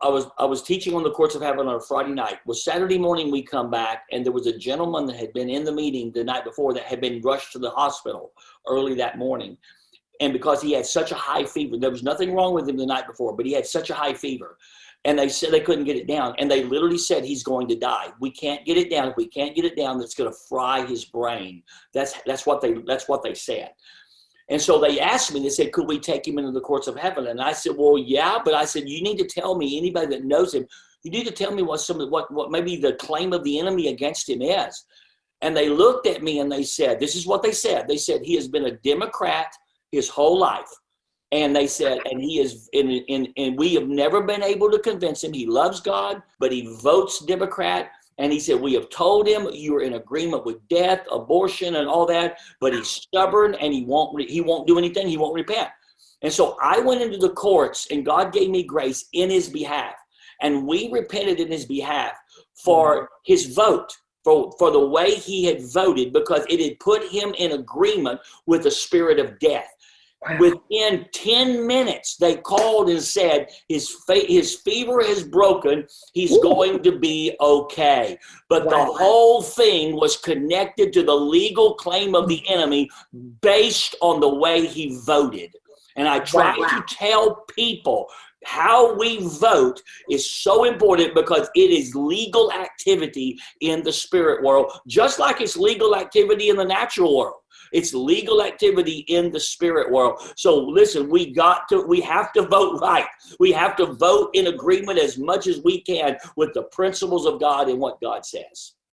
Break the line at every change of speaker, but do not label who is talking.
I was teaching on the courts of heaven on a Friday night. Well, Saturday morning we come back, and there was a gentleman that had been in the meeting the night before that had been rushed to the hospital early that morning. And because he had such a high fever, there was nothing wrong with him the night before, but he had such a high fever. And they said they couldn't get it down. And they literally said he's going to die. We can't get it down. If we can't get it down, that's going to fry his brain. That's what they said. And so they asked me, they said, could we take him into the courts of heaven? And I said, well, yeah, but I said, you need to tell me, anybody that knows him, you need to tell me what maybe the claim of the enemy against him is. And they looked at me and they said, this is what they said. They said, he has been a Democrat his whole life. And they said, and he is, and we have never been able to convince him. He loves God, but he votes Democrat. And he said, we have told him you're in agreement with death, abortion, and all that, but he's stubborn and he won't do anything. He won't repent. And so I went into the courts and God gave me grace in his behalf. And we repented in his behalf for his vote, for the way he had voted, because it had put him in agreement with the spirit of death. Wow. Within 10 minutes, they called and said, his fever has broken. He's going to be okay. But the whole thing was connected to the legal claim of the enemy based on the way he voted. And I try to tell people how we vote is so important because it is legal activity in the spirit world, just like it's legal activity in the natural world. It's legal activity in the spirit world. So listen, we have to vote right. We have to vote in agreement as much as we can with the principles of God and what God says.